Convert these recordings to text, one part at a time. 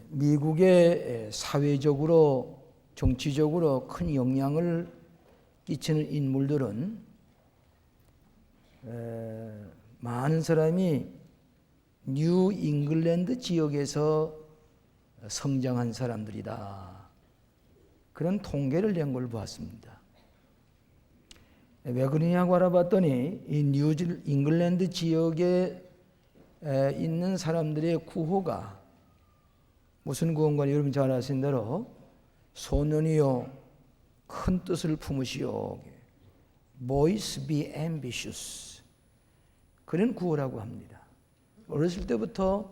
미국의 사회적으로 정치적으로 큰 영향을 끼치는 인물들은 많은 사람이 뉴 잉글랜드 지역에서 성장한 사람들이다. 그런 통계를 낸 걸 보았습니다. 왜 그러냐고 알아봤더니 이 뉴 잉글랜드 지역에 있는 사람들의 구호가 무슨 구호인가 여러분 잘 아시는 대로 소년이여 큰 뜻을 품으시오. Boys be ambitious. 그런 구호라고 합니다. 어렸을 때부터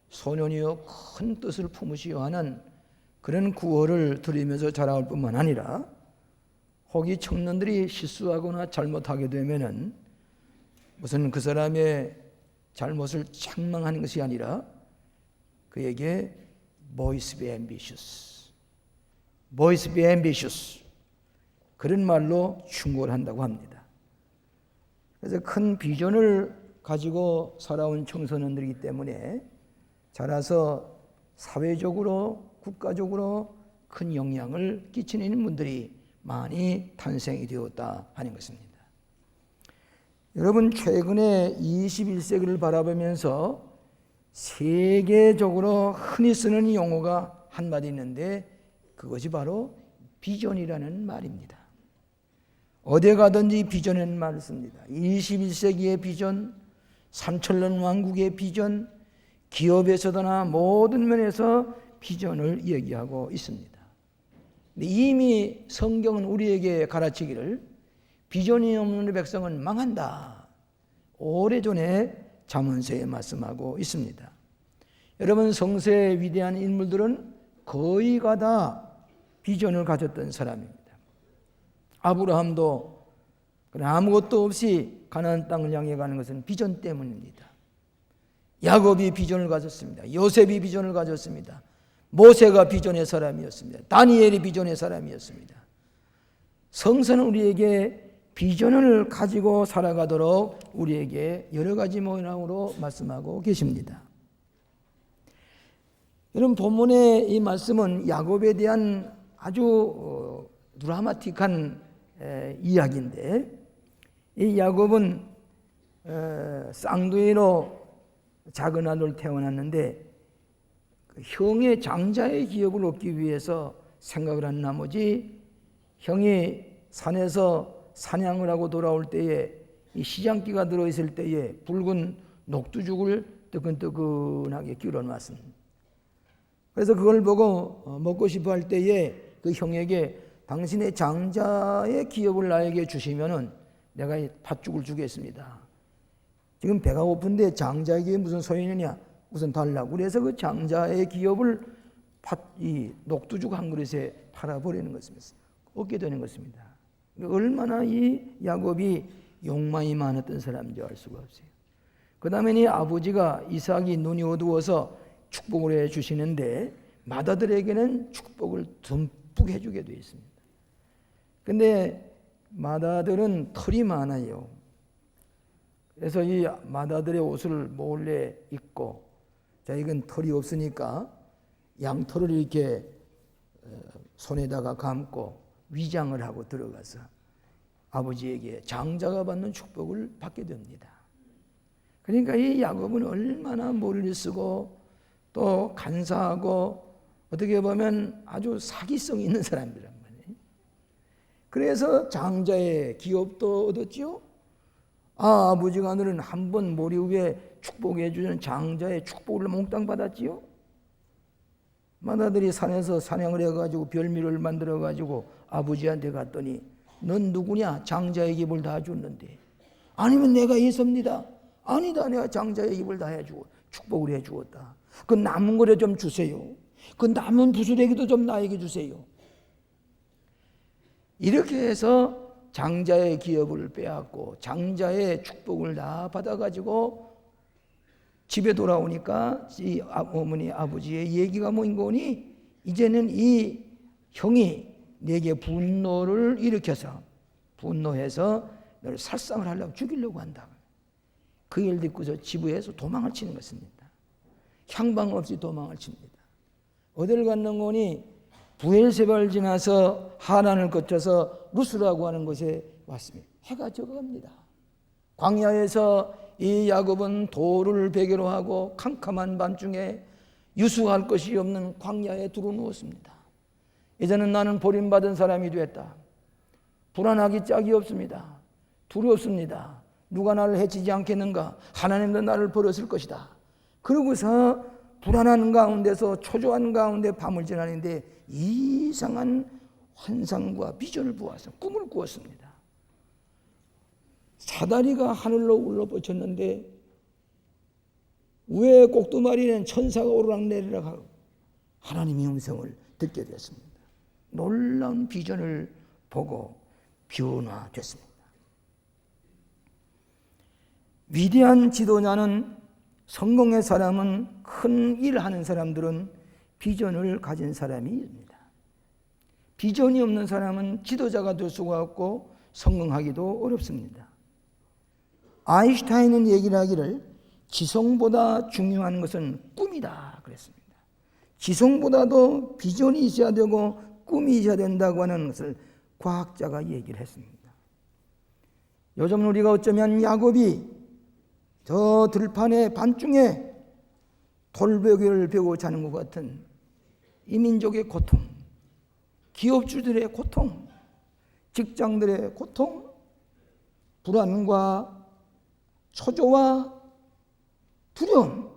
소년이여 큰 뜻을 품으시오 하는 그런 구호를 들으면서 자라올 뿐만 아니라 혹이 청년들이 실수하거나 잘못하게 되면은 무슨 그 사람의 잘못을 책망하는 것이 아니라 그에게 Boys be ambitious. Boys be ambitious. 그런 말로 충고를 한다고 합니다. 그래서 큰 비전을 가지고 살아온 청소년들이기 때문에 자라서 사회적으로 국가적으로 큰 영향을 끼치는 분들이 많이 탄생이 되었다 하는 것입니다. 여러분 최근에 21세기를 바라보면서 세계적으로 흔히 쓰는 용어가 한마디 있는데 그것이 바로 비전이라는 말입니다. 어디 가든지 비전이라는 말을 씁니다. 21세기의 비전, 삼천년 왕국의 비전, 기업에서나 모든 면에서 비전을 얘기하고 있습니다. 근데 이미 성경은 우리에게 가르치기를 비전이 없는 백성은 망한다. 오래전에 잠언서에 말씀하고 있습니다. 여러분 성서의 위대한 인물들은 거의가 다 비전을 가졌던 사람입니다. 아브라함도 아무것도 없이 가나안 땅을 향해 가는 것은 비전 때문입니다. 야곱이 비전을 가졌습니다. 요셉이 비전을 가졌습니다. 모세가 비전의 사람이었습니다. 다니엘이 비전의 사람이었습니다. 성서는 우리에게 비전을 가지고 살아가도록 우리에게 여러 가지 모양으로 말씀하고 계십니다. 여러분 본문의 이 말씀은 야곱에 대한 아주 드라마틱한 이야기인데 이 야곱은 쌍둥이로 작은 아들을 태어났는데 형의 장자의 기업을 얻기 위해서 생각을 한 나머지 형이 산에서 사냥을 하고 돌아올 때에 이 시장기가 들어있을 때에 붉은 녹두죽을 뜨끈뜨끈하게 끼워놨습니다. 그래서 그걸 보고 먹고 싶어 할 때에 그 형에게 당신의 장자의 기업을 나에게 주시면은 내가 팥죽을 주겠습니다. 지금 배가 고픈데 장자의 기업이 무슨 소용이냐? 우선 달라고. 그래서 그 장자의 기업을 이 녹두죽 한 그릇에 팔아버리는 것입니다. 얻게 되는 것입니다. 얼마나 이 야곱이 욕망이 많았던 사람인지 알 수가 없어요. 그 다음에 이 아버지가 이삭이 눈이 어두워서 축복을 해 주시는데 맏아들에게는 축복을 듬뿍 해주게 되어 있습니다. 근데 맏아들은 털이 많아요. 그래서 이 맏아들의 옷을 몰래 입고 자 이건 털이 없으니까 양털을 이렇게 손에다가 감고 위장을 하고 들어가서 아버지에게 장자가 받는 축복을 받게 됩니다. 그러니까 이 야곱은 얼마나 머리를 쓰고 또 간사하고 어떻게 보면 아주 사기성 있는 사람이란 말이에요. 그래서 장자의 기업도 얻었지요. 아버지가 너는 한 번 머리 위에 축복해 주는 장자의 축복을 몽땅 받았지요. 맏아들이 산에서 사냥을 해가지고 별미를 만들어가지고 아버지한테 갔더니 넌 누구냐? 장자의 기업을 다 줬는데. 아니면 내가 예섭니다. 아니다, 내가 장자의 기업을 다 해주고 축복을 해주었다. 그 남은 거를 좀 주세요. 그 남은 부스레기도 좀 나에게 주세요. 이렇게 해서 장자의 기업을 빼앗고 장자의 축복을 다 받아가지고 집에 돌아오니까 이 어머니 아버지의 얘기가 뭐인 거니 이제는 이 형이 내게 분노를 일으켜서 분노해서 너를 살상을 하려고 죽이려고 한다. 그 일 듣고서 지부에서 도망을 치는 것입니다. 향방 없이 도망을 칩니다. 어딜 갔는 거니? 부엘세바를 지나서 하란을 거쳐서 루스라고 하는 곳에 왔습니다. 해가 적어갑니다. 광야에서 이 야곱은 돌을 베개로 하고 캄캄한 밤중에 유수할 것이 없는 광야에 두루누웠습니다. 이제는 나는 버림받은 사람이 되었다. 불안하기 짝이 없습니다. 두렵습니다. 누가 나를 해치지 않겠는가? 하나님도 나를 버렸을 것이다. 그러고서 불안한 가운데서 초조한 가운데 밤을 지나는데 이상한 환상과 비전을 보아서 꿈을 꾸었습니다. 사다리가 하늘로 울려뻗쳤는데 위에 꼭두마리는 천사가 오르락내리락 하고 하나님의 음성을 듣게 되었습니다. 놀라운 비전을 보고 변화됐습니다. 위대한 지도자는, 성공의 사람은, 큰 일하는 사람들은 비전을 가진 사람입니다. 비전이 없는 사람은 지도자가 될 수가 없고 성공하기도 어렵습니다. 아인슈타인은 얘기를 하기를 지성보다 중요한 것은 꿈이다 그랬습니다. 지성보다도 비전이 있어야 되고 꿈이 있어야 된다고 하는 것을 과학자가 얘기를 했습니다. 요즘 우리가 어쩌면 야곱이 저 들판에 밤중에 돌베개를 베고 자는 것 같은 이 민족의 고통, 기업주들의 고통, 직장들의 고통, 불안과 초조와 두려움,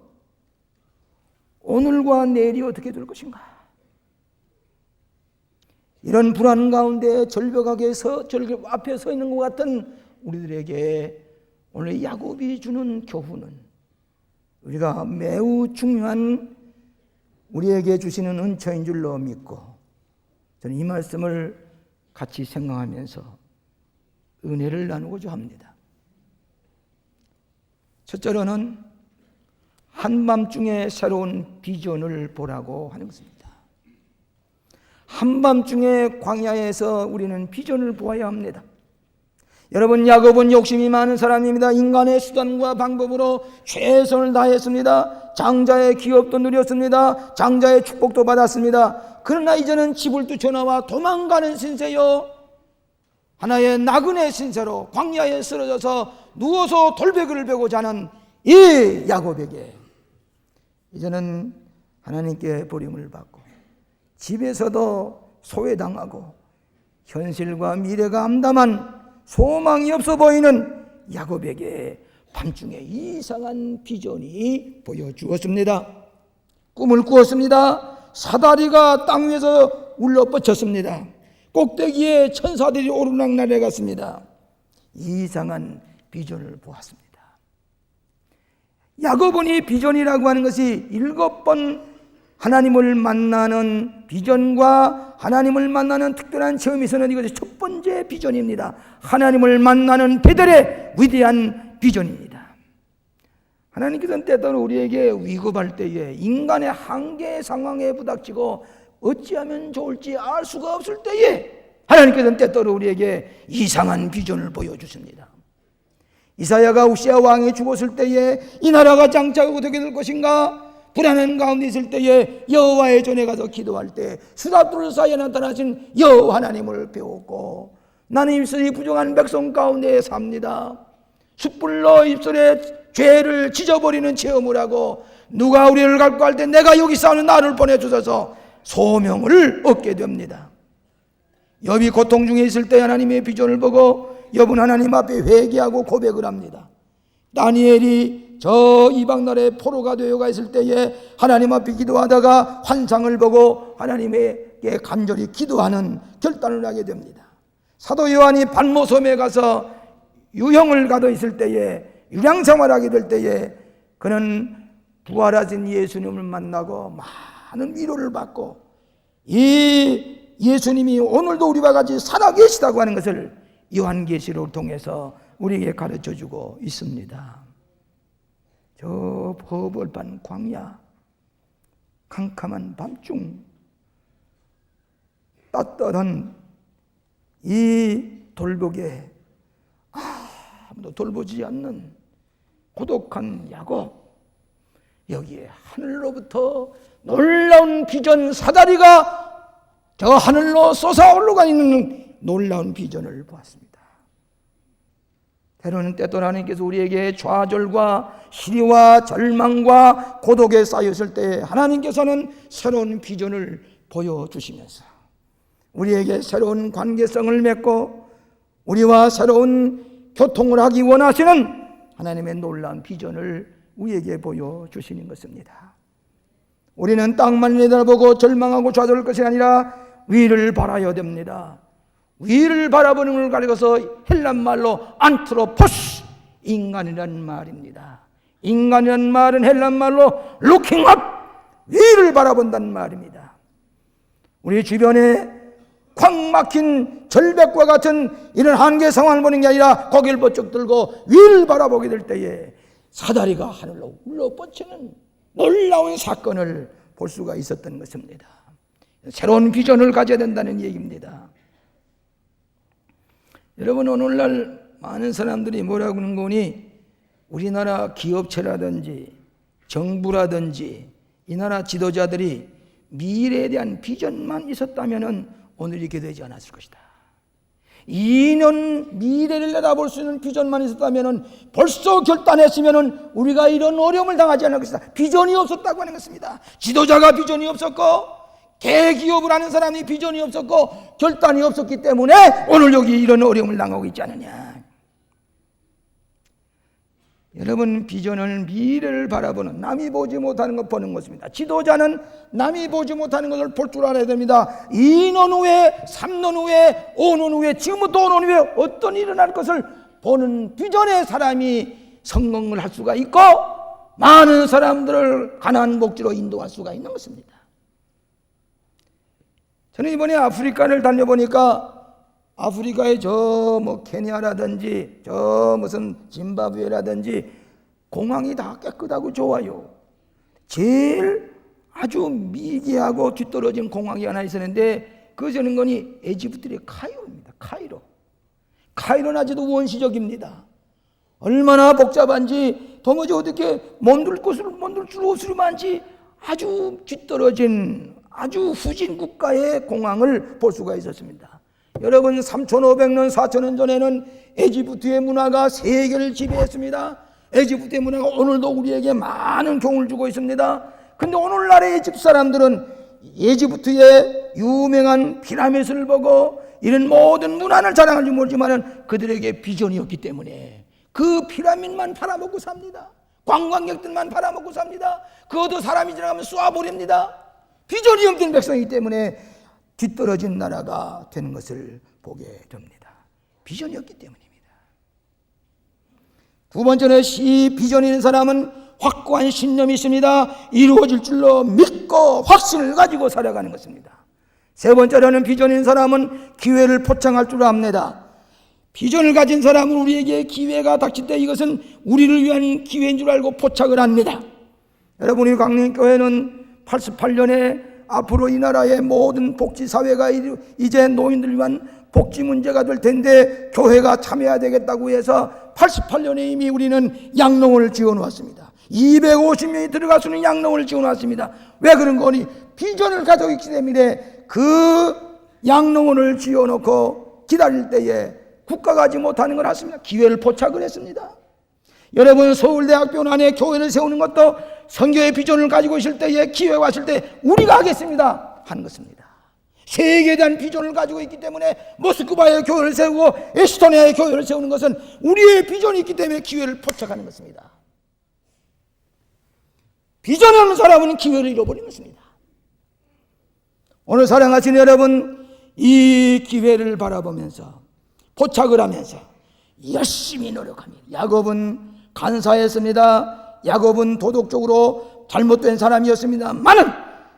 오늘과 내일이 어떻게 될 것인가? 이런 불안 가운데 절벽하게 절벽 앞에 서 있는 것 같은 우리들에게 오늘 야곱이 주는 교훈은 우리가 매우 중요한 우리에게 주시는 은처인 줄로 믿고 저는 이 말씀을 같이 생각하면서 은혜를 나누고자 합니다. 첫째로는 한밤중에 새로운 비전을 보라고 하는 것입니다. 한밤중에 광야에서 우리는 비전을 보아야 합니다. 여러분, 야곱은 욕심이 많은 사람입니다. 인간의 수단과 방법으로 최선을 다했습니다. 장자의 기업도 누렸습니다. 장자의 축복도 받았습니다. 그러나 이제는 집을 뛰쳐나와 도망가는 신세요, 하나의 나그네 신세로 광야에 쓰러져서 누워서 돌베개를 베고 자는 이 야곱에게 이제는 하나님께 버림을 받고 집에서도 소외당하고 현실과 미래가 암담한 소망이 없어 보이는 야곱에게 밤중에 이상한 비전이 보여주었습니다. 꿈을 꾸었습니다. 사다리가 땅 위에서 울려뻗쳤습니다. 꼭대기에 천사들이 오르락 내려갔습니다. 이상한 비전을 보았습니다. 야곱은 이 비전이라고 하는 것이 7번 하나님을 만나는 비전과 하나님을 만나는 특별한 체험이 있었는 이것이 첫 번째 비전입니다. 하나님을 만나는 베델의 위대한 비전입니다. 하나님께서는 때때로 우리에게 위급할 때에 인간의 한계 상황에 부닥치고 어찌하면 좋을지 알 수가 없을 때에 하나님께서는 때때로 우리에게 이상한 비전을 보여주십니다. 이사야가 우시아 왕이 죽었을 때에 이 나라가 장차가 어떻게 될 것인가 불안한 가운데 있을 때에 여호와의 전에 가서 기도할 때 수라불 사이에 나타나신 여호와 하나님을 배웠고 나는 입술이 부정한 백성 가운데 삽니다. 숯불로 입술에 죄를 찢어버리는 체험을 하고 누가 우리를 갖고 갈 때 내가 여기 싸우는 나를 보내주셔서 소명을 얻게 됩니다. 욥이 고통 중에 있을 때 하나님의 비전을 보고 욥은 하나님 앞에 회개하고 고백을 합니다. 다니엘이 저 이방 나라에 포로가 되어가 있을 때에 하나님 앞에 기도하다가 환상을 보고 하나님에게 간절히 기도하는 결단을 하게 됩니다. 사도 요한이 반모섬에 가서 유형을 가도 있을 때에 유량생활하게 될 때에 그는 부활하신 예수님을 만나고 많은 위로를 받고 이 예수님이 오늘도 우리와 같이 살아계시다고 하는 것을 요한계시록을 통해서 우리에게 가르쳐주고 있습니다. 저 버벌판 광야, 캄캄한 밤중 따뜻한 이 돌벽에 아무도 돌보지 않는 고독한 야곱, 여기에 하늘로부터 놀라운 비전, 사다리가 저 하늘로 솟아올라가 있는 놀라운 비전을 보았습니다. 때로는 때또 하나님께서 우리에게 좌절과 시리와 절망과 고독에 쌓였을 때 하나님께서는 새로운 비전을 보여주시면서 우리에게 새로운 관계성을 맺고 우리와 새로운 교통을 하기 원하시는 하나님의 놀라운 비전을 우리에게 보여주시는 것입니다. 우리는 땅만 내다보고 절망하고 좌절할 것이 아니라 위를 바라야 됩니다. 위를 바라보는 걸 가리켜서 헬란말로 안트로포스, 인간이란 말입니다. 인간이란 말은 헬란말로 looking up, 위를 바라본다는 말입니다. 우리 주변에 꽉 막힌 절벽과 같은 이런 한계 상황을 보는 게 아니라 고개를 번쩍 들고 위를 바라보게 될 때에 사다리가 하늘로 울려 뻗치는 놀라운 사건을 볼 수가 있었던 것입니다. 새로운 비전을 가져야 된다는 얘기입니다. 여러분, 오늘날 많은 사람들이 뭐라고 하는 거니 우리나라 기업체라든지 정부라든지 이 나라 지도자들이 미래에 대한 비전만 있었다면 오늘 이렇게 되지 않았을 것이다. 2년 미래를 내다볼 수 있는 비전만 있었다면 벌써 결단했으면 우리가 이런 어려움을 당하지 않을 것이다. 비전이 없었다고 하는 것입니다. 지도자가 비전이 없었고 대기업을 하는 사람이 비전이 없었고 결단이 없었기 때문에 오늘 여기 이런 어려움을 당하고 있지 않느냐. 여러분, 비전은 미래를 바라보는, 남이 보지 못하는 것 보는 것입니다. 지도자는 남이 보지 못하는 것을 볼 줄 알아야 됩니다. 2년 후에, 3년 후에, 5년 후에, 지금부터 5년 후에 어떤 일이 일어날 것을 보는 비전의 사람이 성공을 할 수가 있고 많은 사람들을 가나안 복지로 인도할 수가 있는 것입니다. 저는 이번에 아프리카를 다녀보니까 아프리카의 저 케냐라든지 저 무슨 짐바브웨라든지 공항이 다 깨끗하고 좋아요. 제일 아주 미개하고 뒤떨어진 공항이 하나 있었는데 그것은 거니 에집트의 카이로입니다. 카이로는 아주도 원시적입니다. 얼마나 복잡한지 도무지 어떻게 몸둘 곳을 많지 아주 뒤떨어진 아주 후진 국가의 공항을 볼 수가 있었습니다. 여러분, 3,500년, 4,000년 전에는 에집트의 문화가 세계를 지배했습니다. 에집트의 문화가 오늘도 우리에게 많은 교훈을 주고 있습니다. 근데 오늘날의 에집트 사람들은 에집트의 유명한 피라미드를 보고 이런 모든 문화를 자랑할지 모르지만 그들에게 비전이 없기 때문에 그 피라미드만 팔아먹고 삽니다. 관광객들만 팔아먹고 삽니다. 그것도 사람이 지나가면 쏴버립니다. 비전이 없는 백성이기 때문에 뒤떨어진 나라가 되는 것을 보게 됩니다. 비전이 없기 때문입니다. 두 번째는 비전이 있는 사람은 확고한 신념이 있습니다. 이루어질 줄로 믿고 확신을 가지고 살아가는 것입니다. 세 번째로는 비전이 있는 사람은 기회를 포착할 줄 압니다. 비전을 가진 사람은 우리에게 기회가 닥칠 때 이것은 우리를 위한 기회인 줄 알고 포착을 합니다. 여러분, 우리 강림교회는 88년에 앞으로 이 나라의 모든 복지사회가 이제 노인들을 위한 복지 문제가 될 텐데 교회가 참여해야 되겠다고 해서 88년에 이미 우리는 양농을 지어놓았습니다. 250명이 들어갈 수 있는 양농을 지어놨습니다. 왜 그런 거니? 비전을 가지고 있기 때문에 그 양농원을 지어놓고 기다릴 때에 국가가 하지 못하는 걸 했습니다. 기회를 포착을 했습니다. 여러분, 서울대학교 안에 교회를 세우는 것도 선교의 비전을 가지고 있을 때에 기회가 왔을 때 우리가 하겠습니다 하는 것입니다. 세계에 대한 비전을 가지고 있기 때문에 모스크바의 교회를 세우고 에스토니아의 교회를 세우는 것은 우리의 비전이 있기 때문에 기회를 포착하는 것입니다. 비전이 없는 사람은 기회를 잃어버리는 것입니다. 오늘 사랑하시는 여러분, 이 기회를 바라보면서 포착을 하면서 열심히 노력합니다. 야곱은 간사했습니다. 야곱은 도덕적으로 잘못된 사람이었습니다만은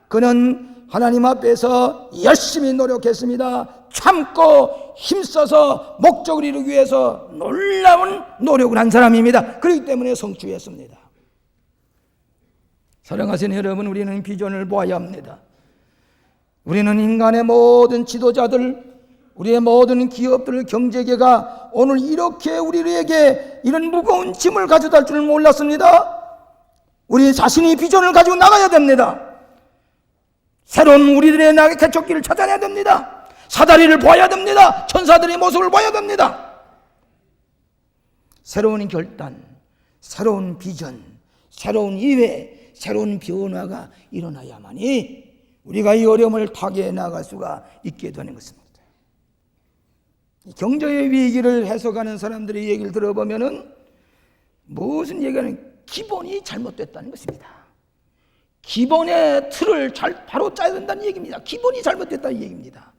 그는 하나님 앞에서 열심히 노력했습니다. 참고 힘써서 목적을 이루기 위해서 놀라운 노력을 한 사람입니다. 그렇기 때문에 성취했습니다. 사랑하시는 여러분, 우리는 비전을 보아야 합니다. 우리는 인간의 모든 지도자들, 우리의 모든 기업들, 경제계가 오늘 이렇게 우리에게 이런 무거운 짐을 가져다 줄 줄 몰랐습니다. 우리 자신이 비전을 가지고 나가야 됩니다. 새로운 우리들의 나의 개척기를 찾아내야 됩니다. 사다리를 보아야 됩니다. 천사들의 모습을 봐야 됩니다. 새로운 결단, 새로운 비전, 새로운 이해, 새로운 변화가 일어나야만이 우리가 이 어려움을 타개해 나갈 수가 있게 되는 것입니다. 경제의 위기를 해석하는 사람들의 얘기를 들어보면은 무슨 얘기하는 기본이 잘못됐다는 것입니다. 기본의 틀을 바로 짜야 된다는 얘기입니다. 기본이 잘못됐다는 얘기입니다.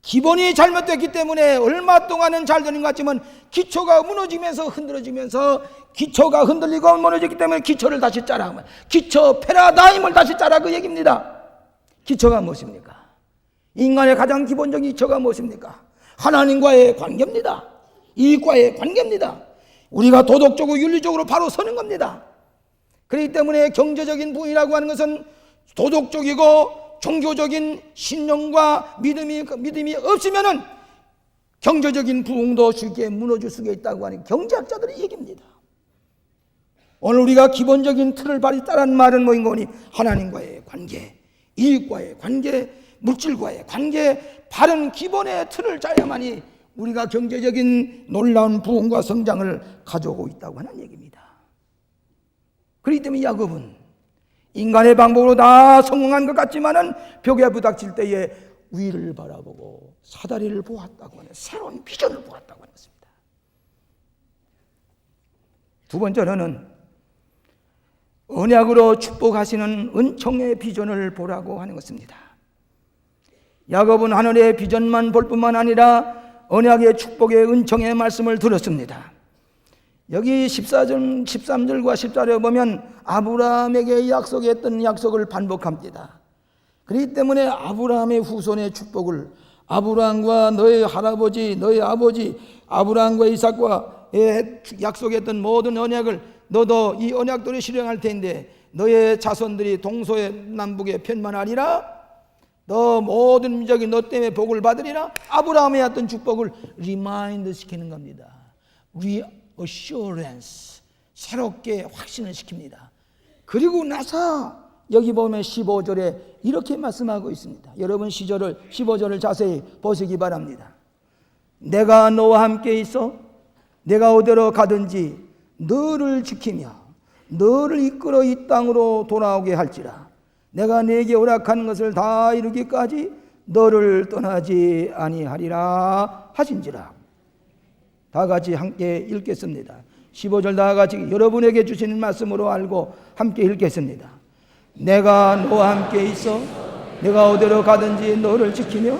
기본이 잘못됐기 때문에 얼마 동안은 잘 되는 것 같지만 기초가 무너지면서 흔들어지면서 기초가 흔들리고 무너지기 때문에 기초를 다시 짜라. 기초 패러다임을 다시 짜라 그 얘기입니다. 기초가 무엇입니까? 인간의 가장 기본적인 기초가 무엇입니까? 하나님과의 관계입니다. 이익과의 관계입니다. 우리가 도덕적으로 윤리적으로 바로 서는 겁니다. 그렇기 때문에 경제적인 부분이라고 하는 것은 도덕적이고 종교적인 신념과 믿음이 없으면은 경제적인 부흥도 쉽게 무너질 수가 있다고 하는 경제학자들의 얘기입니다. 오늘 우리가 기본적인 틀을 따라는 말은 뭐인거니? 하나님과의 관계, 이익과의 관계, 물질과의 관계, 바른 기본의 틀을 짜야만이 우리가 경제적인 놀라운 부흥과 성장을 가져오고 있다고 하는 얘기입니다. 그렇기 때문에 야곱은 인간의 방법으로 다 성공한 것 같지만은 벽에 부닥칠 때에 위를 바라보고 사다리를 보았다고 하는 새로운 비전을 보았다고 하는 것입니다. 두 번째로는 언약으로 축복하시는 은총의 비전을 보라고 하는 것입니다. 야곱은 하늘의 비전만 볼 뿐만 아니라 언약의 축복의 은총의 말씀을 들었습니다. 여기 13절과 14절에 보면 아브라함에게 약속했던 약속을 반복합니다. 그렇기 때문에 아브라함의 후손의 축복을 아브라함과 너의 할아버지, 너의 아버지 아브라함과 이삭과 약속했던 모든 언약을 너도 이 언약들을 실행할 텐데 너의 자손들이 동서남북에 편만하리라. 너 모든 민족이 너 때문에 복을 받으리라. 아브라함의 어떤 축복을 리마인드 시키는 겁니다. reassurance, 새롭게 확신을 시킵니다. 그리고 나서 여기 보면 15절에 이렇게 말씀하고 있습니다. 여러분 15절을 자세히 보시기 바랍니다. 내가 너와 함께 있어 내가 어디로 가든지 너를 지키며 너를 이끌어 이 땅으로 돌아오게 할지라. 내가 네게 허락하는 것을 다 이루기까지 너를 떠나지 아니하리라 하신지라. 다 같이 함께 읽겠습니다. 15절 다 같이 여러분에게 주시는 말씀으로 알고 함께 읽겠습니다. 내가 너와 함께 있어 내가 어디로 가든지 너를 지키며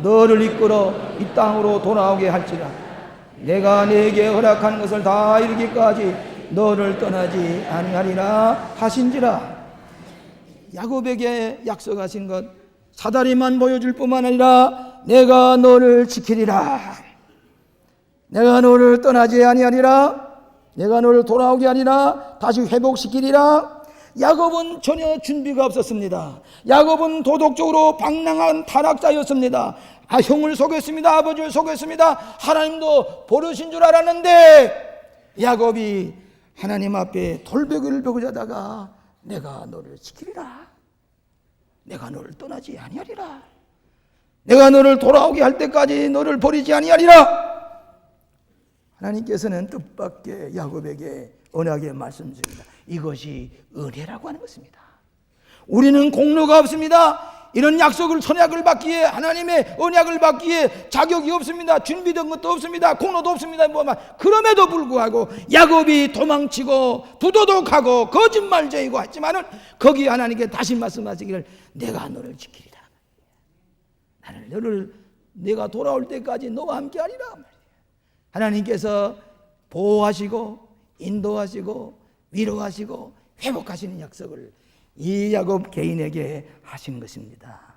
너를 이끌어 이 땅으로 돌아오게 할지라. 내가 네게 허락하는 것을 다 이루기까지 너를 떠나지 아니하리라 하신지라. 야곱에게 약속하신 것 사다리만 보여줄 뿐만 아니라 내가 너를 지키리라. 내가 너를 떠나지 아니하리라. 내가 너를 돌아오게 하리라. 다시 회복시키리라. 야곱은 전혀 준비가 없었습니다. 야곱은 도덕적으로 방랑한 타락자였습니다. 형을 속였습니다. 아버지를 속였습니다. 하나님도 버르신 줄 알았는데 야곱이 하나님 앞에 돌베개를 베고 자다가 내가 너를 지키리라. 내가 너를 떠나지 아니하리라. 내가 너를 돌아오게 할 때까지 너를 버리지 아니하리라. 하나님께서는 뜻밖의 야곱에게 언약의 말씀입니다. 이것이 은혜라고 하는 것입니다. 우리는 공로가 없습니다. 이런 약속을 선약을 받기에 하나님의 언약을 받기에 자격이 없습니다. 준비된 것도 없습니다. 공로도 없습니다. 그럼에도 불구하고 야곱이 도망치고 부도덕하고 거짓말쟁이고 했지만은 거기 하나님께 다시 말씀하시기를 내가 너를 지키리라. 나는 너를 내가 돌아올 때까지 너와 함께 하리라. 하나님께서 보호하시고 인도하시고 위로하시고 회복하시는 약속을 이 야곱 개인에게 하신 것입니다.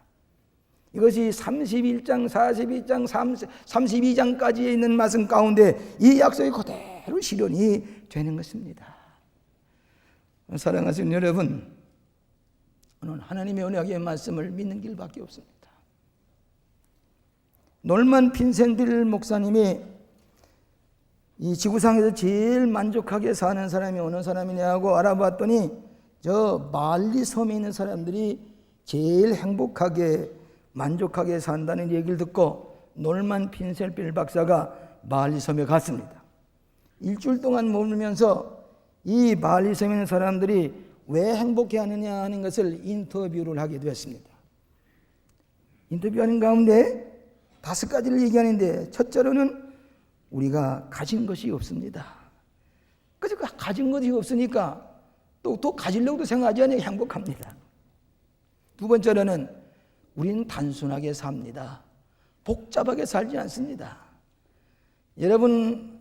이것이 31장, 42장, 32장까지 있는 말씀 가운데 이 약속이 그대로 실현이 되는 것입니다. 사랑하시는 여러분, 오늘 하나님의 언약의 말씀을 믿는 길밖에 없습니다. 놀만 핀센빌 목사님이 이 지구상에서 제일 만족하게 사는 사람이 어느 사람이냐고 알아봤더니 저 말리 섬에 있는 사람들이 제일 행복하게 만족하게 산다는 얘기를 듣고 놀만 핀셀필 박사가 말리 섬에 갔습니다. 일주일 동안 머물면서 이 말리 섬에 있는 사람들이 왜 행복해하느냐 하는 것을 인터뷰를 하게 되었습니다. 인터뷰하는 가운데 5가지를 얘기하는데, 첫째로는 우리가 가진 것이 없습니다. 그래서 가진 것이 없으니까 또 가지려고도 생각하지 않으니 행복합니다. 두 번째로는 우리는 단순하게 삽니다. 복잡하게 살지 않습니다. 여러분,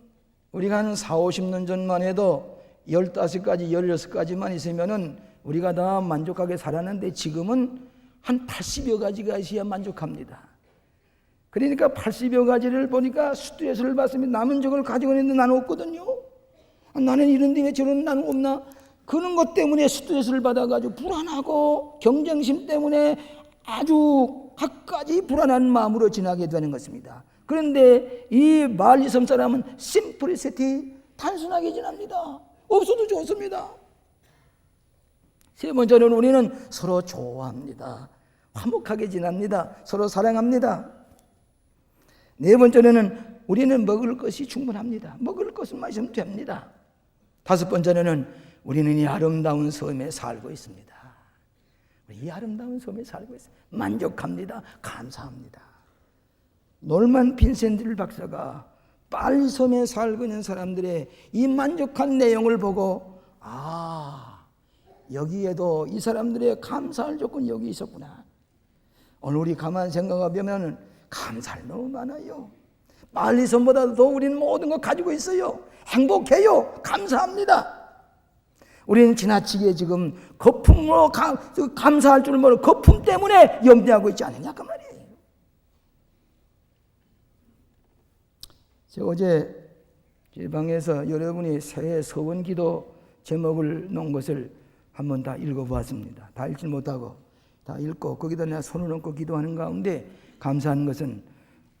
우리가 한 40-50년 전만 해도 15가지, 16가지만 있으면은 우리가 다 만족하게 살았는데, 지금은 한 80여 가지가 있어야 만족합니다. 그러니까 80여 가지를 보니까 스트레스를 받으면 남은 저걸 가지고 있는데 나는 없거든요. 나는 이런데 왜 저런 나는 없나? 그런 것 때문에 스트레스를 받아가지고 불안하고 경쟁심 때문에 아주 갖가지 불안한 마음으로 지나게 되는 것입니다. 그런데 이 말리섬 사람은 심플리시티, 단순하게 지납니다. 없어도 좋습니다. 세 번째는 우리는 서로 좋아합니다. 화목하게 지납니다. 서로 사랑합니다. 네 번째는 우리는 먹을 것이 충분합니다. 먹을 것은 마시면 됩니다. 다섯 번째는 우리는 이 아름다운 섬에 살고 있습니다. 이 아름다운 섬에 살고 있습니다. 만족합니다. 감사합니다. 놀만 빈센틸 박사가 말리 섬에 살고 있는 사람들의 이 만족한 내용을 보고, 여기에도 이 사람들의 감사할 조건이 여기 있었구나. 오늘 우리 가만 생각해 보면 감사할 너무 많아요. 말리 섬보다도 더 우리는 모든 것 가지고 있어요. 행복해요. 감사합니다. 우리는 지나치게 지금 거품으로 감사할 줄 모르고 거품 때문에 염려하고 있지 않느냐 그 말이에요. 제가 어제 제 방에서 여러분이 새해 서원기도 제목을 놓은 것을 한번 다 읽어보았습니다. 다 읽지 못하고 다 읽고 거기다 내가 손을 얹고 기도하는 가운데 감사한 것은,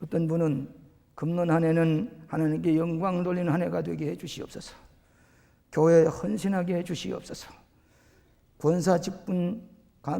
어떤 분은 금년 한 해는 하나님께 영광 돌리는 한 해가 되게 해 주시옵소서. 교회에 헌신하게 해 주시옵소서. 권사 직분,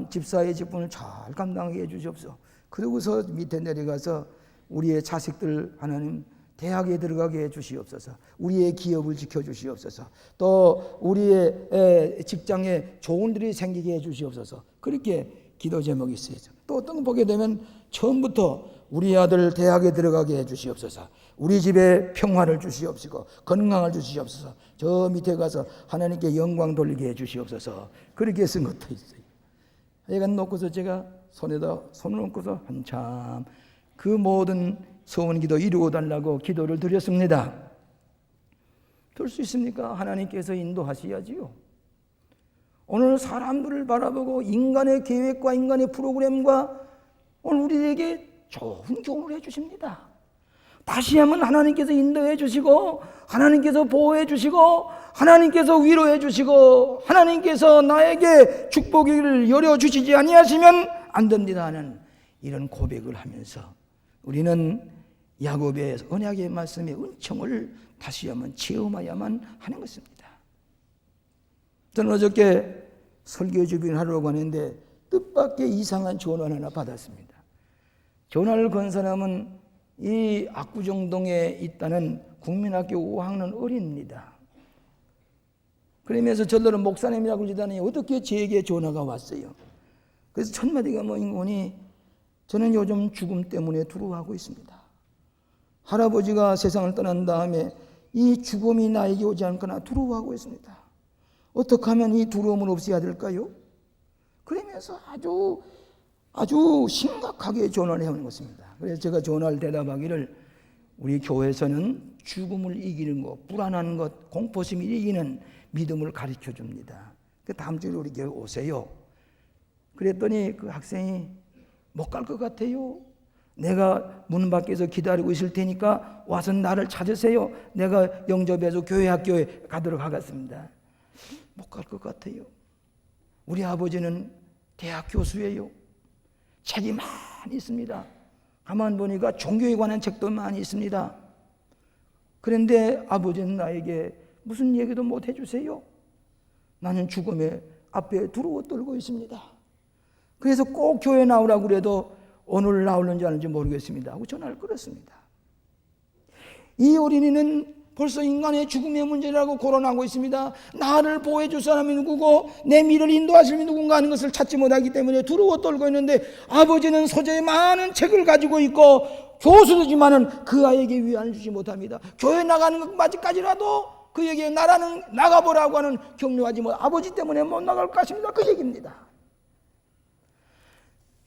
집사의 직분을 잘 감당하게 해 주시옵소서. 그러고서 밑에 내려가서 우리의 자식들 하나님 대학에 들어가게 해 주시옵소서. 우리의 기업을 지켜 주시옵소서. 또 우리의 직장에 좋은 일이 생기게 해 주시옵소서. 그렇게 기도 제목이 있어요. 또 어떤 거 보게 되면 처음부터 우리 아들 대학에 들어가게 해 주시옵소서. 우리 집에 평화를 주시옵시고 건강을 주시옵소서. 저 밑에 가서 하나님께 영광 돌리게 해 주시옵소서. 그렇게 쓴 것도 있어요. 하여간 놓고서 제가 손에다 손을 얹고서 한참 그 모든 소원기도 이루어달라고 기도를 드렸습니다. 될 수 있습니까? 하나님께서 인도하셔야지요. 오늘 사람들을 바라보고 인간의 계획과 인간의 프로그램과 오늘 우리에게 좋은 교훈을 해주십니다. 다시 한번 하나님께서 인도해 주시고, 하나님께서 보호해 주시고, 하나님께서 위로해 주시고, 하나님께서 나에게 축복을 열어주시지 아니하시면 안 됩니다 하는 이런 고백을 하면서 우리는 야곱의 언약의 말씀의 은총을 다시 한번 체험해야만 하는 것입니다. 저는 어저께 설교 주변 하려고 하는데 뜻밖의 이상한 전화를 하나 받았습니다. 전화를 건 사람은 이 압구정동에 있다는 국민학교 5학년 어린입니다. 그러면서 저들은 목사님이라고 그러다니 어떻게 제게 전화가 왔어요. 그래서 첫 마디가 뭐인 거니, 저는 요즘 죽음 때문에 두려워하고 있습니다. 할아버지가 세상을 떠난 다음에 이 죽음이 나에게 오지 않거나 두려워하고 있습니다. 어떻게 하면 이 두려움을 없애야 될까요? 그러면서 아주 심각하게 전화를 해오는 것입니다. 그래서 제가 전화를 대답하기를, 우리 교회에서는 죽음을 이기는 것, 불안한 것, 공포심을 이기는 믿음을 가르쳐 줍니다. 다음 주에 우리 교회 오세요. 그랬더니 그 학생이 못 갈 것 같아요. 내가 문 밖에서 기다리고 있을 테니까 와서 나를 찾으세요. 내가 영접해서 교회 학교에 가도록 하겠습니다. 못 갈 것 같아요. 우리 아버지는 대학 교수예요. 책이 많이 있습니다. 가만 보니까 종교에 관한 책도 많이 있습니다. 그런데 아버지는 나에게 무슨 얘기도 못 해주세요. 나는 죽음에 앞에 두루워 떨고 있습니다. 그래서 꼭 교회 나오라고 그래도 오늘 나오는지 아는지 모르겠습니다 하고 전화를 끊었습니다. 이 어린이는 벌써 인간의 죽음의 문제라고 거론하고 있습니다. 나를 보호해 줄 사람이 누구고 내 미래를 인도하실 사람이 누군가 하는 것을 찾지 못하기 때문에 두려워 떨고 있는데, 아버지는 소재에 많은 책을 가지고 있고 교수이지만은 그 아이에게 위안을 주지 못합니다. 교회 나가는 것까지라도 그에게 나가보라고 하는 격려하지 못, 아버지 때문에 못 나갈 것입니다. 그 얘기입니다.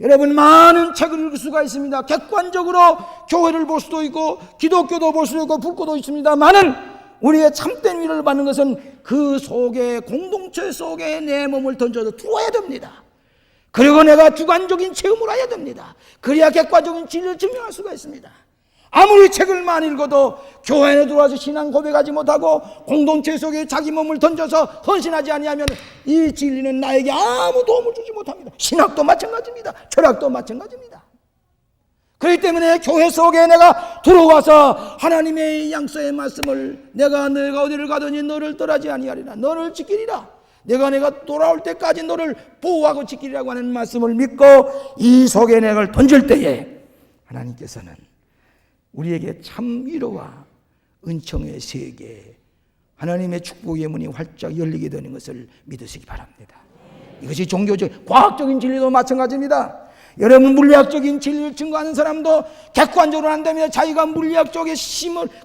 여러분, 많은 책을 읽을 수가 있습니다. 객관적으로 교회를 볼 수도 있고 기독교도 볼 수도 있고 불교도 있습니다만은 우리의 참된 위로를 받는 것은 그 속에, 공동체 속에 내 몸을 던져서 두어야 됩니다. 그리고 내가 주관적인 체험을 해야 됩니다. 그래야 객관적인 진리를 증명할 수가 있습니다. 아무리 책을 많이 읽어도 교회 안에 들어와서 신앙 고백하지 못하고 공동체 속에 자기 몸을 던져서 헌신하지 아니하면 이 진리는 나에게 아무 도움을 주지 못합니다. 신학도 마찬가지입니다. 철학도 마찬가지입니다. 그렇기 때문에 교회 속에 내가 들어와서 하나님의 양서의 말씀을, 내가 어디를 가더니 너를 떠나지 아니하리라, 너를 지키리라, 내가 돌아올 때까지 너를 보호하고 지키리라고 하는 말씀을 믿고 이 속에 내가 던질 때에 하나님께서는 우리에게 참 위로와 은총의 세계, 하나님의 축복의 문이 활짝 열리게 되는 것을 믿으시기 바랍니다. 이것이 종교적, 과학적인 진리도 마찬가지입니다. 여러분, 물리학적인 진리를 증거하는 사람도 객관적으로 한다면 자기가 물리학적인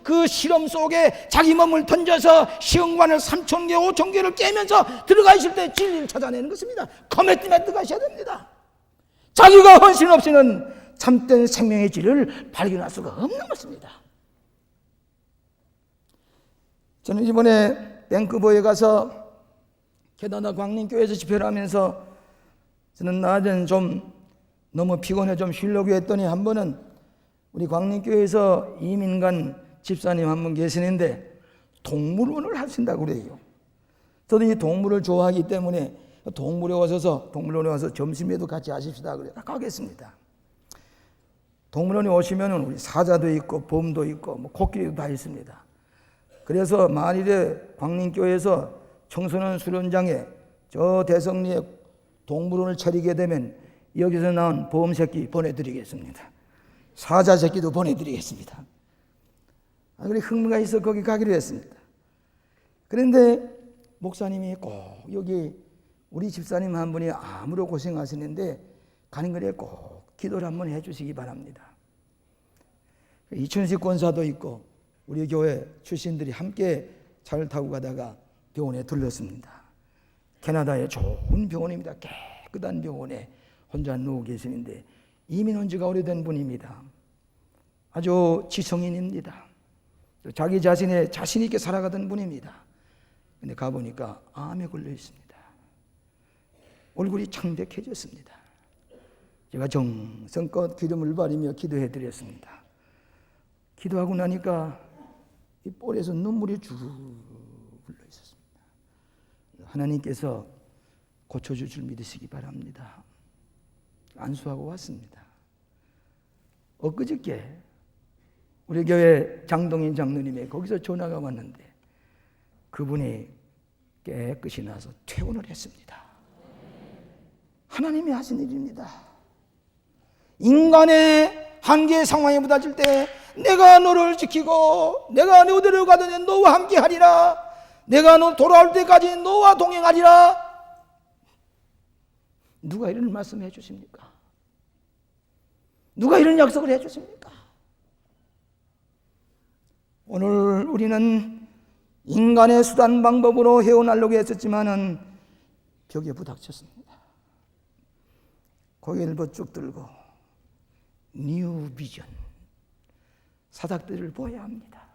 그 실험 속에 자기 몸을 던져서 시험관을 3,000개, 5,000개를 깨면서 들어가 있을 때 진리를 찾아내는 것입니다. 커미트먼트 들어가셔야 됩니다. 자기가 헌신 없이는 참된 생명의 질을 발견할 수가 없는 것입니다. 저는 이번에 밴쿠버에 가서 캐나다 광림교회에서 집회를 하면서 저는 낮엔 좀 너무 피곤해 좀 쉬려고 했더니 한 번은 우리 광림교회에서 이민 간 집사님 한 분 계시는데 동물원을 하신다고 그래요. 저도 이 동물을 좋아하기 때문에 동물원에 와서 점심에도 같이 하십시다 그래요. 가겠습니다. 동물원에 오시면 우리 사자도 있고 봄도 있고 뭐 코끼리도 다 있습니다. 그래서 만일에 광림교회에서 청소년 수련장에 저 대성리에 동물원을 차리게 되면 여기서 나온 봄 새끼 보내드리겠습니다. 사자 새끼도 보내드리겠습니다. 그래 흥미가 있어 거기 가기로 했습니다. 그런데 목사님이 꼭 여기 우리 집사님 한 분이 아무로 고생하시는데 가는 길에 꼭 기도를 한번 해주시기 바랍니다. 이춘식 권사도 있고 우리 교회 출신들이 함께 차를 타고 가다가 병원에 들렀습니다. 캐나다의 좋은 병원입니다. 깨끗한 병원에 혼자 누워 계시는데 이민 온 지가 오래된 분입니다. 아주 지성인입니다. 자기 자신에 자신 있게 살아가던 분입니다. 근데 가보니까 암에 걸려 있습니다. 얼굴이 창백해졌습니다. 제가 정성껏 기름을 바르며 기도해 드렸습니다. 기도하고 나니까 이 볼에서 눈물이 쭉 흘러 있었습니다. 하나님께서 고쳐줄 줄 믿으시기 바랍니다. 안수하고 왔습니다. 엊그저께 우리 교회 장동인 장로님의 거기서 전화가 왔는데 그분이 깨끗이 나서 퇴원을 했습니다. 하나님이 하신 일입니다. 인간의 한계의 상황에 부딪힐 때 내가 너를 지키고 내가 너 어디를 가든 너와 함께 하리라, 내가 너 돌아올 때까지 너와 동행하리라. 누가 이런 말씀 해주십니까? 누가 이런 약속을 해주십니까? 오늘 우리는 인간의 수단 방법으로 헤어나려고 했었지만은 벽에 부닥쳤습니다. 고개를 번쩍 들고 뉴 비전, 사닥들을 보아야 합니다.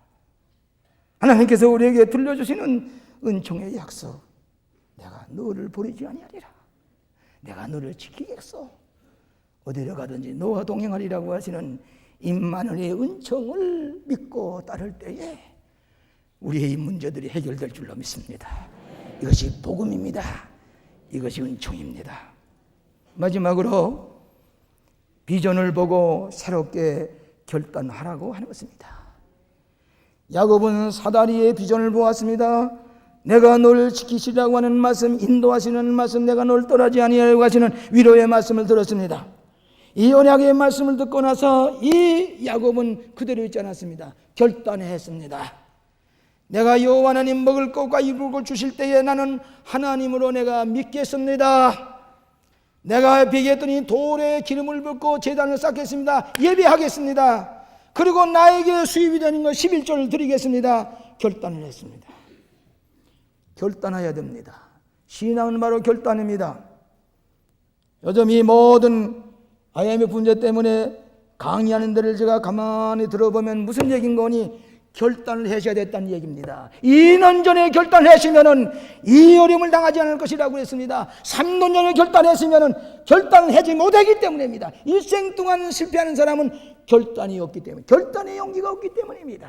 하나님께서 우리에게 들려주시는 은총의 약속, 내가 너를 버리지 아니하리라, 내가 너를 지키겠소, 어디로 가든지 너와 동행하리라고 하시는 임마누엘의 은총을 믿고 따를 때에 우리의 문제들이 해결될 줄로 믿습니다. 이것이 복음입니다. 이것이 은총입니다. 마지막으로 비전을 보고 새롭게 결단하라고 하는 것입니다. 야곱은 사다리의 비전을 보았습니다. 내가 너를 지키시라고 하는 말씀, 인도하시는 말씀, 내가 너를 떠나지 아니하려고 하시는 위로의 말씀을 들었습니다. 이 언약의 말씀을 듣고 나서 이 야곱은 그대로 있지 않았습니다. 결단했습니다. 내가 여호와 하나님 먹을 것과 입을 것 주실 때에 나는 하나님으로 내가 믿겠습니다. 내가 베겠더니 돌에 기름을 붓고 제단을 쌓겠습니다. 예배하겠습니다. 그리고 나에게 수입이 되는 것 11조를 드리겠습니다. 결단을 했습니다. 결단해야 됩니다. 신앙은 바로 결단입니다. 요즘 이 모든 IMF 문제 때문에 강의하는 데를 제가 가만히 들어보면 무슨 얘기인 거니? 결단을 하셔야 됐다는 얘기입니다. 2년 전에 결단하시면은 이 어려움을 당하지 않을 것이라고 했습니다. 3년 전에 결단했으면은 결단을 하지 못하기 때문입니다. 일생 동안 실패하는 사람은 결단이 없기 때문에, 결단의 용기가 없기 때문입니다.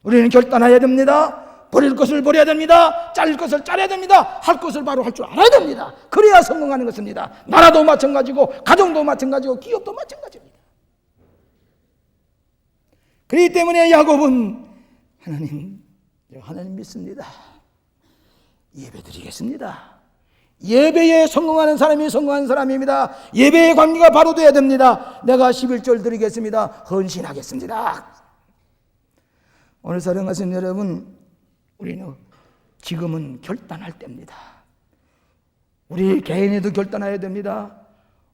우리는 결단해야 됩니다. 버릴 것을 버려야 됩니다. 자를 것을 자르야 됩니다. 할 것을 바로 할 줄 알아야 됩니다. 그래야 성공하는 것입니다. 나라도 마찬가지고, 가정도 마찬가지고, 기업도 마찬가지입니다. 그렇기 때문에 야곱은 하나님 믿습니다. 예배 드리겠습니다. 예배에 성공하는 사람이 성공하는 사람입니다. 예배의 관계가 바로 돼야 됩니다. 내가 11절 드리겠습니다. 헌신하겠습니다. 오늘 사랑하신 여러분, 우리는 지금은 결단할 때입니다. 우리 개인에도 결단해야 됩니다.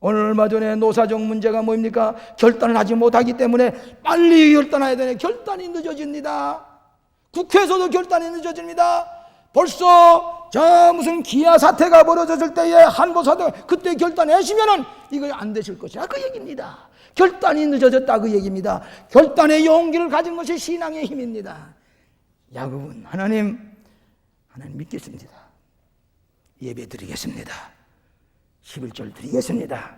오늘 얼마 전에 노사정 문제가 뭡니까? 결단을 하지 못하기 때문에 빨리 결단해야 되네. 결단이 늦어집니다. 국회에서도 결단이 늦어집니다. 벌써 저 무슨 기아 사태가 벌어졌을 때에 한보 사태가 그때 결단하시면은 이거 안 되실 것이라 그 얘기입니다. 결단이 늦어졌다 그 얘기입니다. 결단의 용기를 가진 것이 신앙의 힘입니다. 야곱은 하나님 믿겠습니다. 예배 드리겠습니다. 11절 드리겠습니다.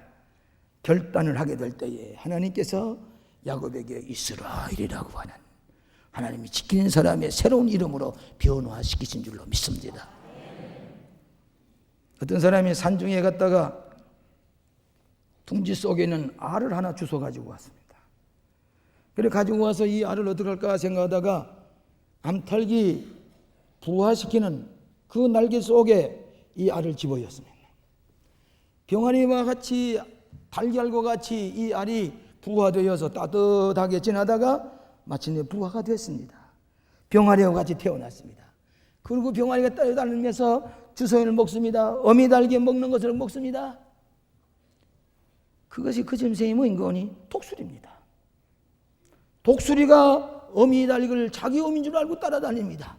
결단을 하게 될 때에 하나님께서 야곱에게 이스라엘이라고 하는 하나님이 지키는 사람의 새로운 이름으로 변화시키신 줄로 믿습니다. 어떤 사람이 산중에 갔다가 둥지 속에 있는 알을 하나 주워 가지고 왔습니다. 그래 가지고 와서 이 알을 어떻게 할까 생각하다가 암탉이 부화시키는 그 날개 속에 이 알을 집어였습니다. 병아리와 같이 달걀과 같이 이 알이 부화되어서 따뜻하게 지나다가 마침내 부화가 됐습니다. 병아리와 같이 태어났습니다. 그리고 병아리가 따라다니면서 주소연을 먹습니다. 어미달개 먹는 것을 먹습니다. 그것이 그 점생이 뭐인 거니? 독수리입니다. 독수리가 어미달개를 자기 어미인 줄 알고 따라다닙니다.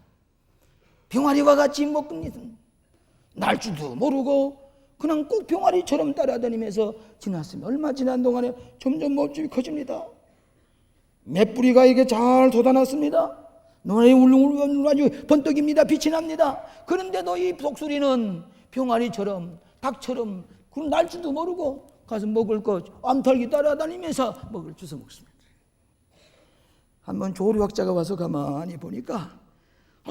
병아리와 같이 먹습니다. 날 줄도 모르고 그냥 꼭 병아리처럼 따라다니면서 지났습니다. 얼마 지난 동안에 점점 몸집이 커집니다. 맷뿌리가 이게 잘 돋아났습니다. 눈에 울릉울릉 아주 번뜩입니다. 빛이 납니다. 그런데도 이 독수리는 병아리처럼 닭처럼 그런 날 줄도 모르고 가서 먹을 것 암탉이 따라다니면서 먹을 주워 먹습니다. 한번 조류학자가 와서 가만히 보니까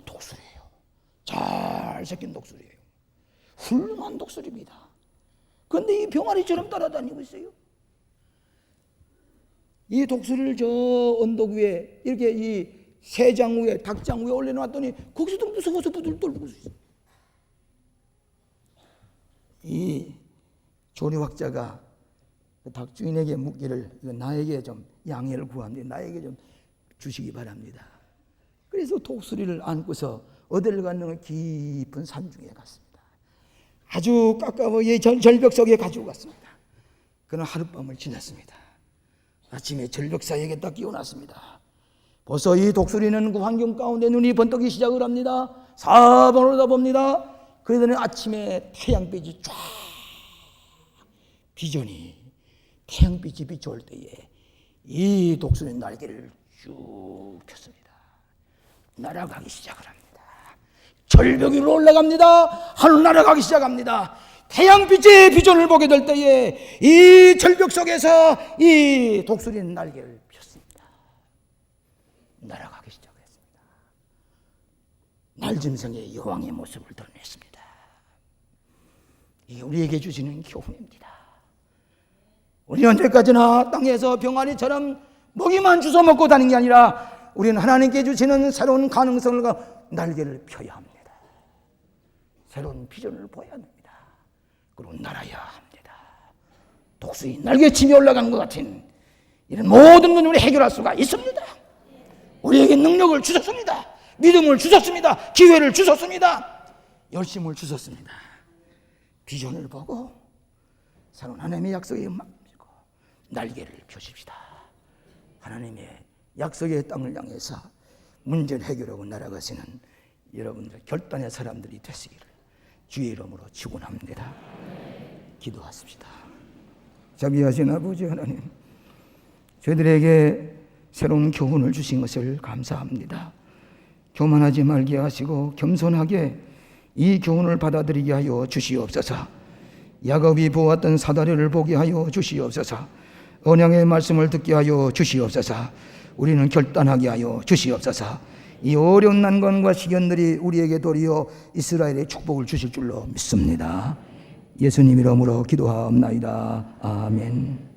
독수리예요. 잘 새긴 독수리예요. 훌륭한 독수리입니다. 그런데 이 병아리처럼 따라다니고 있어요. 이 독수리를 저 언덕 위에 이렇게 이 새장 위에 닭장 위에 올려놨더니 거기서도 무서워서 부들 떨고 있어요. 이 조류학자가 닭 주인에게 묻기를 나에게 좀 양해를 구하는데 나에게 좀 주시기 바랍니다. 그래서 독수리를 안고서 어디를 갔는가 깊은 산중에 갔습니다. 아주 가까워 절벽 속에 가지고 갔습니다. 그는 하룻밤을 지났습니다. 아침에 절벽 사이에 딱 끼워놨습니다. 벌써 이 독수리는 그 환경 가운데 눈이 번뜩이 시작을 합니다. 사방을 올라봅니다. 그러더니 아침에 태양빛이 쫙 비전이 태양빛이 비춰올 때에 이 독수리 날개를 쭉 폈습니다. 날아가기 시작을 합니다. 절벽 위로 올라갑니다. 하늘 날아가기 시작합니다. 태양빛의 비전을 보게 될 때에 이 절벽 속에서 이 독수리는 날개를 폈습니다. 날아가기 시작했습니다. 날짐승의 여왕의 모습을 드러냈습니다. 이게 우리에게 주시는 교훈입니다. 우리 언제까지나 땅에서 병아리처럼 먹이만 주워 먹고 다니는 게 아니라 우리는 하나님께 주시는 새로운 가능성을 날개를 펴야 합니다. 새로운 비전을 보여야 합니다. 그리고 날아야 합니다. 독수리 날개치며 올라간 것 같은 이런 모든 문제를 해결할 수가 있습니다. 우리에게 능력을 주셨습니다. 믿음을 주셨습니다. 기회를 주셨습니다. 열심을 주셨습니다. 비전을 보고 새로운 하나님의 약속에 맡기고 날개를 펴십시다. 하나님의 약속의 땅을 향해서 문제를 해결하고 날아가시는 여러분들 결단의 사람들이 되시기를 주의 이름으로 축원합니다. 기도하십시다. 자비하신 아버지 하나님, 저희들에게 새로운 교훈을 주신 것을 감사합니다. 교만하지 말게 하시고 겸손하게 이 교훈을 받아들이게 하여 주시옵소서. 야곱이 보았던 사다리를 보게 하여 주시옵소서. 언약의 말씀을 듣게 하여 주시옵소서. 우리는 결단하게 하여 주시옵소서. 이 어려운 난관과 시련들이 우리에게 도리어 이스라엘의 축복을 주실 줄로 믿습니다. 예수님 이름으로 기도하옵나이다. 아멘.